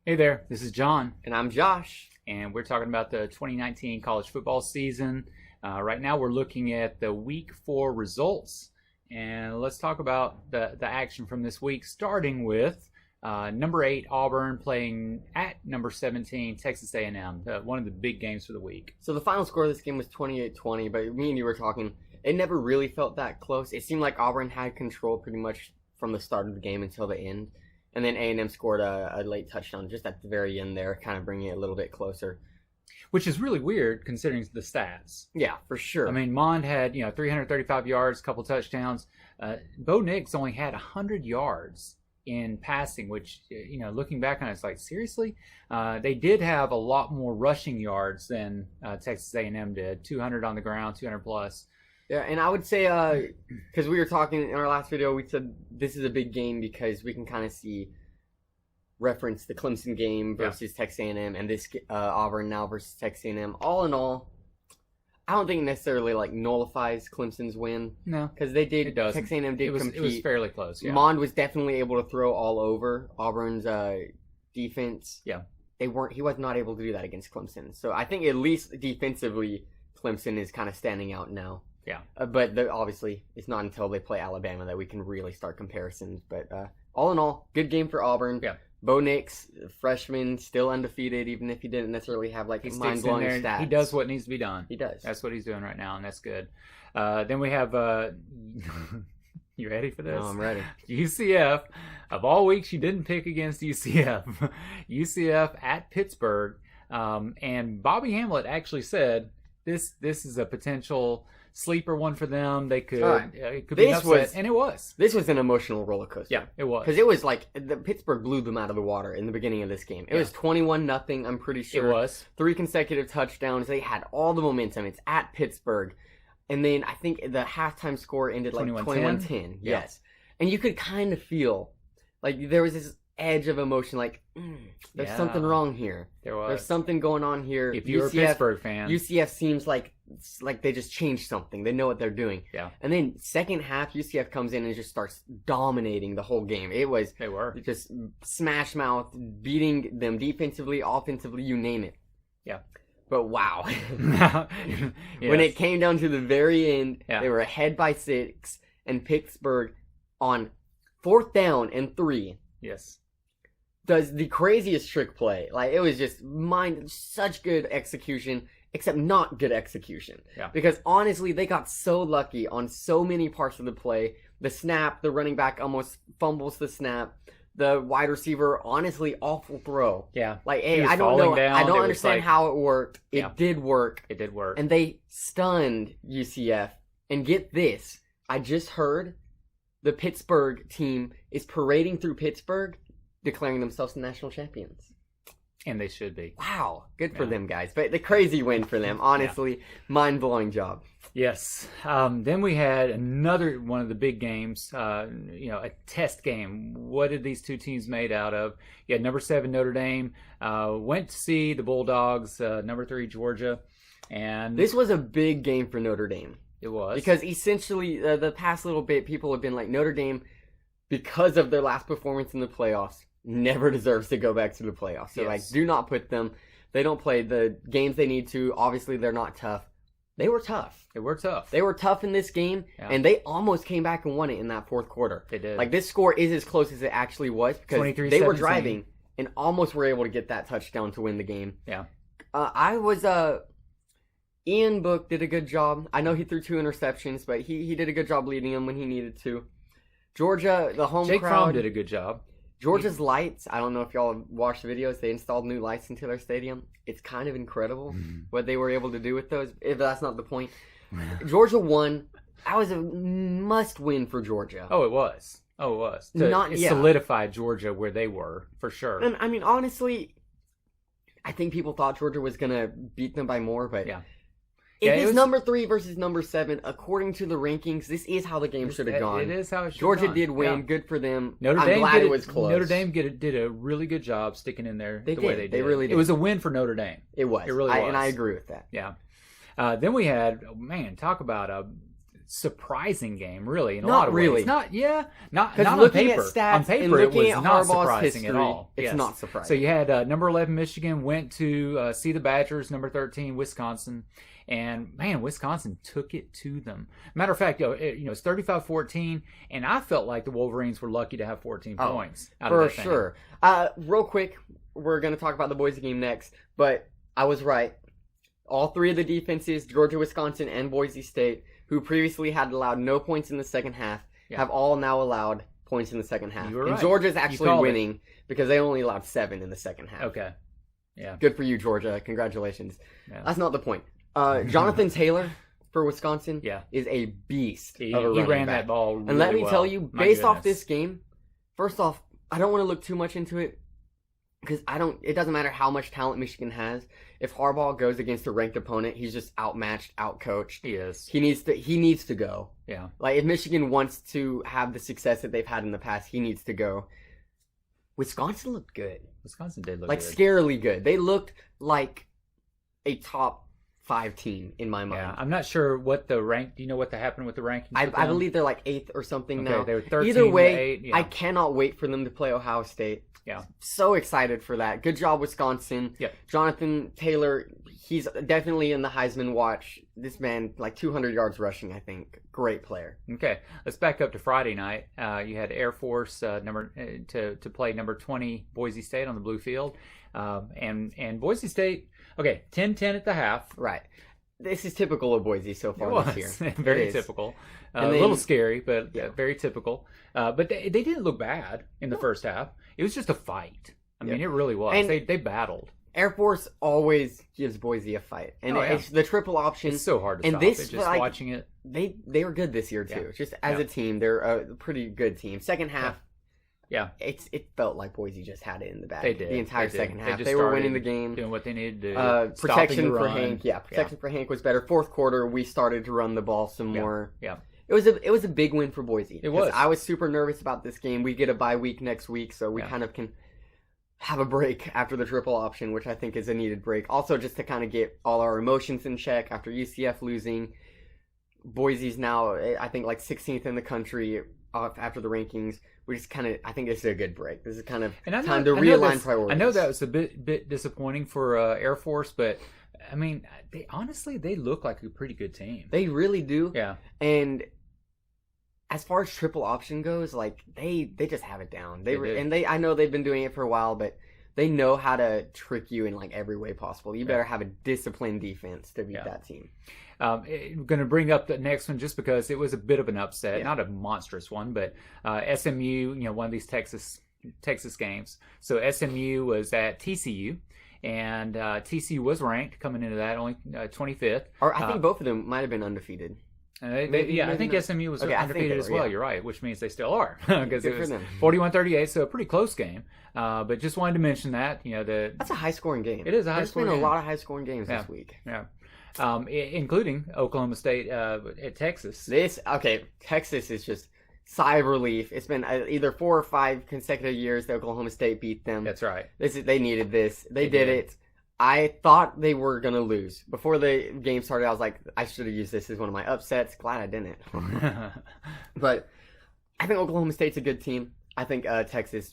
Hey there, this is John, And I'm Josh. and we're talking about the 2019 college football season. Right now, we're looking at the Week 4 results, and let's talk about the action from this week, starting with number 8 Auburn playing at number 17 Texas A&M, one of the big games for the week. So the final score of this game was 28-20, but me and you were talking, it never really felt that close. It seemed like Auburn had control pretty much from the start of the game until the end. And then A&M scored a late touchdown just at the very end there, kind of bringing it a little bit closer. Which is really weird considering the stats. Yeah, for sure. I mean, Mond had 335 yards, a couple touchdowns. Bo Nix only had 100 yards in passing, which, looking back on it, it's like, seriously? They did have a lot more rushing yards than Texas A&M did, 200 on the ground, 200 plus. Yeah, and I would say, because we were talking in our last video, we said this is a big game because we can kind of reference the Clemson game versus Texas A&M and this Auburn now versus Texas A&M. All in all, I don't think it necessarily nullifies Clemson's win. No, because they did. It doesn't. Texas A&M did compete. It was fairly close. Yeah. Mond was definitely able to throw all over Auburn's defense. Yeah, He was not able to do that against Clemson. So I think at least defensively, Clemson is kind of standing out now. Yeah. But obviously, it's not until they play Alabama that we can really start comparisons. But all in all, good game for Auburn. Yeah. Bo Nix, freshman, still undefeated, even if he didn't necessarily have mind-blowing stats. He does what needs to be done. He does. That's what he's doing right now, and that's good. Then we have, you ready for this? No, I'm ready. UCF. Of all weeks, you didn't pick against UCF. UCF at Pittsburgh. And Bobby Hamlet actually said this is a potential sleeper one for them. They could, it could be an upset, and it was. This was an emotional roller coaster. Yeah, it was. Because it was Pittsburgh blew them out of the water in the beginning of this game. It was 21-0, I'm pretty sure. It was. 3 consecutive touchdowns. They had all the momentum. It's at Pittsburgh. And then I think the halftime score ended 21-10. Yes. And you could kind of feel there was this edge of emotion, there's something wrong here. There was. There's something going on here. If you're a Pittsburgh fan. UCF seems like they just changed something. They know what they're doing. Yeah. And then second half, UCF comes in and just starts dominating the whole game. They were just smash mouth, beating them defensively, offensively, you name it. Yeah. But wow. Yes. When it came down to the very end, Yeah. they were ahead by 6, and Pittsburgh on 4th down and 3. Yes. Does the craziest trick play. It was just such good execution, except not good execution. Yeah. Because honestly, they got so lucky on so many parts of the play. The snap, the running back almost fumbles the snap. The wide receiver, honestly, awful throw. Yeah. I don't know. Down. I don't understand how it worked. It did work. It did work. And they stunned UCF. And get this, I just heard the Pittsburgh team is parading through Pittsburgh, declaring themselves the national champions. And they should be. Wow. Good for them, guys. But the crazy win for them. Honestly, mind-blowing job. Yes. Then we had another one of the big games, a test game. What did these two teams made out of? You had number 7 Notre Dame, went to see the Bulldogs, number 3 Georgia. And this was a big game for Notre Dame. It was. Because essentially, the past little bit, people have been like, Notre Dame, because of their last performance in the playoffs, never deserves to go back to the playoffs. So, do not put them. They don't play the games they need to. Obviously, they're not tough. They were tough. They were tough. They were tough in this game, and they almost came back and won it in that 4th quarter. They did. This score is as close as it actually was because they were driving and almost were able to get that touchdown to win the game. Yeah. Ian Book did a good job. I know he threw 2 interceptions, but he did a good job leading them when he needed to. Georgia, the home Jake crowd. Fromm did a good job. Georgia's lights, I don't know if y'all have watched the videos, they installed new lights into their stadium. It's kind of incredible what they were able to do with those, if that's not the point. Georgia won. That was a must-win for Georgia. Oh, it was. It solidified Georgia where they were, for sure. And, I mean, honestly, I think people thought Georgia was going to beat them by more, but... Yeah. If it's number 3 versus number 7, according to the rankings, this is how the game should have gone. It is how it should Georgia have gone. did win. Yeah. Good for them. I'm glad it was close. Notre Dame did a really good job sticking in there the way they did. They really did. It was a win for Notre Dame. It was. It really was. And I agree with that. Yeah. Then we had, talk about a surprising game, really, in a Not lot of really. ways. Not on looking paper. at stats On paper, and looking it was at not Harbaugh's surprising history, at all. it's Yes. not surprising. So you had number 11 Michigan went to see the Badgers, number 13 Wisconsin, and man, Wisconsin took it to them. Matter of fact, it's 35-14, and I felt like the Wolverines were lucky to have 14 points out of For that thing. sure. Real quick, we're going to talk about the Boise game next, but I was right. All three of the defenses, Georgia, Wisconsin, and Boise State, who previously had allowed no points in the second half, have all now allowed points in the second half. You were and right. Georgia's actually called winning because they only allowed 7 in the second half. Okay. Yeah. Good for you, Georgia. Congratulations. Yeah. That's not the point. Jonathan Taylor for Wisconsin Yeah. is a beast He of a running ran back. that ball really And let me well. tell you, My based off goodness. this game, first off, I don't want to look too much into it because it doesn't matter how much talent Michigan has. If Harbaugh goes against a ranked opponent, he's just outmatched, outcoached. He is. He needs to go. Yeah. Like if Michigan wants to have the success that they've had in the past, he needs to go. Wisconsin looked good. Wisconsin did look Like good. scarily good. They looked like a top 5 team in my mind. Yeah, I'm not sure what the rank. Do you know what happened with the rankings? I with them? believe they're like 8th or something Okay, now. they were 13 Either way, to 8. Yeah. I cannot wait for them to play Ohio State. Yeah. So excited for that. Good job, Wisconsin. Yep. Jonathan Taylor, he's definitely in the Heisman watch. This man, like 200 yards rushing, I think. Great player. Okay, let's back up to Friday night. You had Air Force to play number 20 Boise State on the blue field, and Boise State. Okay, 10-10 at the half. Right. This is typical of Boise so far this year. Very It is. typical. And A then- little scary, but Yeah. very typical. But they didn't look bad in the first half. It was just a fight. I mean, it really was. And- They battled. Air Force always gives Boise a fight, and Oh, yeah. it's the triple option. It's so hard to and stop this, it. Just like, watching it. They were good this year too. Yeah. Just as Yeah. a team, they're a pretty good team. Second half, Yeah. it felt like Boise just had it in the bag. They did. The entire They did. second They half. just They were started winning the game. Doing what they needed to do. Protection stopping the for run. Hank. Yeah, protection for Hank was better. Fourth quarter, we started to run the ball some more. Yeah. It was a big win for Boise. It was. 'Cause I was super nervous about this game. We get a bye week next week, so we Yeah. kind of can have a break after the triple option, which I think is a needed break. Also, just to kind of get all our emotions in check after UCF losing. Boise's now, I think, like 16th in the country after the rankings. We just kind of, I think this is a good break. This is kind of time to realign priorities. I know that was a bit disappointing for Air Force, but I mean, they look like a pretty good team. They really do. Yeah. And as far as triple option goes, like they just have it down. I know they've been doing it for a while, but they know how to trick you in like every way possible. You better have a disciplined defense to beat that team. I'm going to bring up the next one just because it was a bit of an upset, Yeah. not a monstrous one, but SMU, one of these Texas games. So SMU was at TCU, and TCU was ranked coming into that, only 25th. Or I think both of them might have been undefeated. I think not. SMU was Okay, I think undefeated they as were, well. yeah. You're right, which means they still are because Good it for was them. 41-38, so a pretty close game. But just wanted to mention that That's a high scoring game. It is a high There's scoring been game. a lot of high scoring games Yeah. this week. Yeah. Including Oklahoma State at Texas. Texas is just sigh of relief. It's been either 4 or 5 consecutive years that Oklahoma State beat them. That's right. They needed this. They did it. I thought they were going to lose. Before the game started, I was like, I should have used this as one of my upsets. Glad I didn't. But I think Oklahoma State's a good team. I think Texas,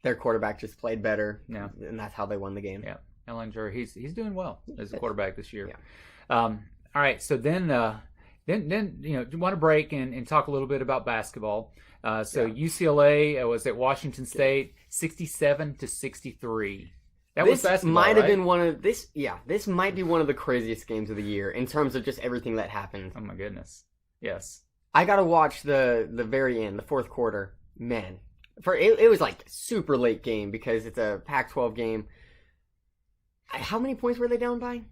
their quarterback just played better. Yeah. And that's how they won the game. Yeah. Ellinger, he's doing well as a quarterback this year. Yeah. All right, so then you want to break and talk a little bit about basketball. UCLA was at Washington State, 67-63. That was basketball, might have right? been one of this. Yeah, this might be one of the craziest games of the year in terms of just everything that happened. Oh my goodness. Yes. I got to watch the very end, the fourth quarter. Man, it was like super late game because it's a Pac-12 game. How many points were they down by?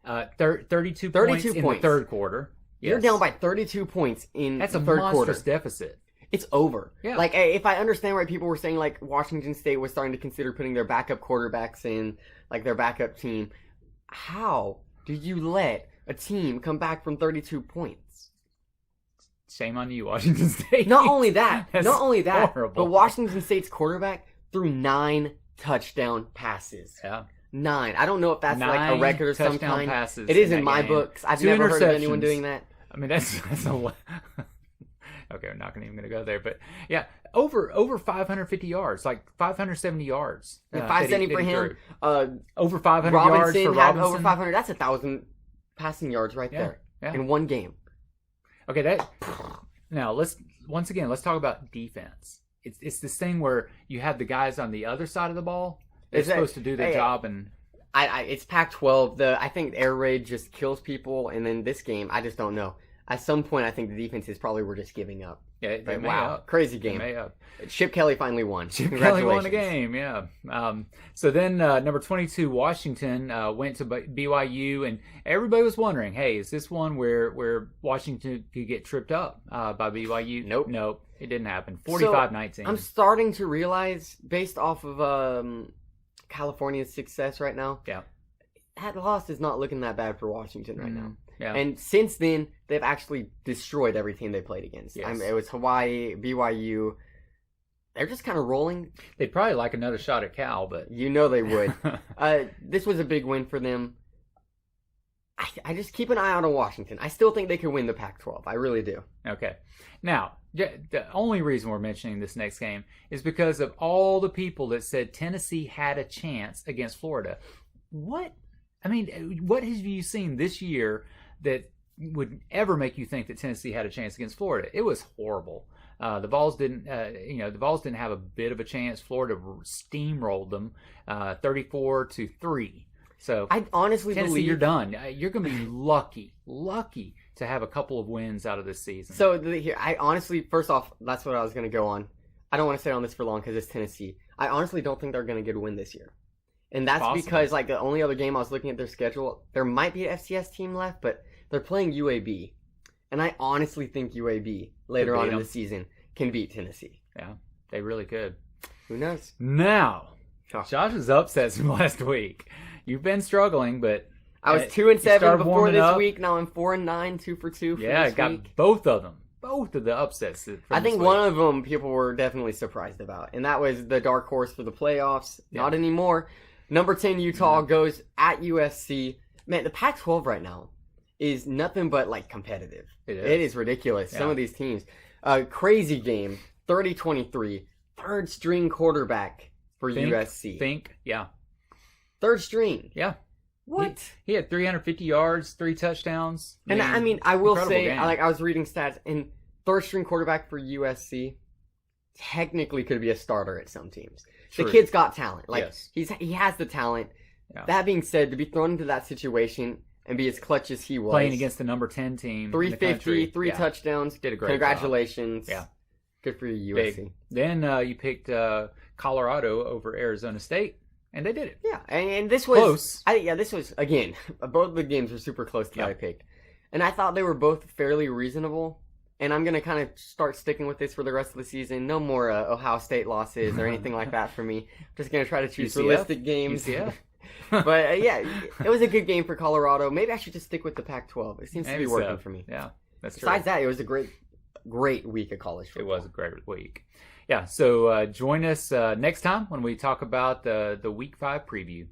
32 points in the third quarter. Yes. You're down by 32 points in That's the a third quarter. monstrous deficit. It's over. Yeah. Like, if I understand right, people were saying, like, Washington State was starting to consider putting their backup quarterbacks in, like, their backup team. How do you let a team come back from 32 points? Shame on you, Washington State. Not only that, That's horrible. but Washington State's quarterback threw 9 touchdown passes. Yeah. 9. I don't know if that's like a 9 record of some touchdown kind. passes It is in that my game. books. I've 2 never heard of interceptions. anyone doing that. I mean, that's a lot. Okay, I'm not even going to go there, but yeah, over 550 yards, like 570 yards. 570 for him. Over 500 Robinson yards for had Robinson. over 500. That's 1,000 passing yards right there in one game. Okay, now let's talk about defense. It's this thing where you have the guys on the other side of the ball. They're supposed to do their job, and it's Pac-12. I think air raid just kills people, and then this game, I just don't know. At some point, I think the defenses probably were just giving up. Yeah, crazy game. Chip Kelly finally won. Chip Kelly won the game, yeah. So then number 22, Washington, went to BYU, and everybody was wondering, hey, is this one where Washington could get tripped up by BYU? Nope, it didn't happen. 45-19. So, I'm starting to realize, based off of California's success right now, that loss is not looking that bad for Washington right now. Yeah. And since then, they've actually destroyed every team they played against. Yes. I mean, it was Hawaii, BYU. They're just kind of rolling. They'd probably like another shot at Cal, but... You know they would. This was a big win for them. I just keep an eye out on Washington. I still think they could win the Pac-12. I really do. Okay. Now, the only reason we're mentioning this next game is because of all the people that said Tennessee had a chance against Florida. What? I mean, what have you seen this year that would ever make you think that Tennessee had a chance against Florida? It was horrible. The Vols didn't have a bit of a chance. Florida steamrolled them, 34-3. So I honestly Tennessee, believe you're done. You're going to be lucky to have a couple of wins out of this season. So I honestly, first off, that's what I was going to go on. I don't want to stay on this for long because it's Tennessee. I honestly don't think they're going to get a win this year. And that's because, like, the only other game I was looking at their schedule, there might be an FCS team left, but they're playing UAB. And I honestly think UAB, later on in the season, can beat Tennessee. Yeah, they really could. Who knows? Now, Josh's upsets from last week. You've been struggling, but... I was 2-7 before this week. Now I'm 4-9, 2 for 2 for this got week. Both of them. Both of the upsets. I think one of them people were definitely surprised about, and that was the dark horse for the playoffs. Yeah. Not anymore. Number 10, Utah goes at USC. Man, the Pac-12 right now is nothing but, like, competitive. It is ridiculous. Yeah. Some of these teams. Crazy game. 30-23. Third string quarterback for USC. Third string. Yeah. What? He had 350 yards, 3 touchdowns. And I mean, I will say, I was reading stats, and third string quarterback for USC technically could be a starter at some teams. True. The kid's got talent. Like, he has the talent. Yeah. That being said, to be thrown into that situation and be as clutch as he was. Playing against the number 10 team. 350, 3 touchdowns. Did a great Congratulations. job. Yeah. Good for you, USC. Big. Then you picked Colorado over Arizona State, and they did it. Yeah, and this was... Close. This was, again, both of the games were super close to that I picked. And I thought they were both fairly reasonable. And I'm going to kind of start sticking with this for the rest of the season. No more Ohio State losses or anything like that for me. I'm just going to try to choose realistic games. But it was a good game for Colorado. Maybe I should just stick with the Pac-12. It seems to be working for me. Yeah, that's true. Besides that, it was a great week of college football. It was a great week. Yeah, so join us next time when we talk about the Week 5 preview.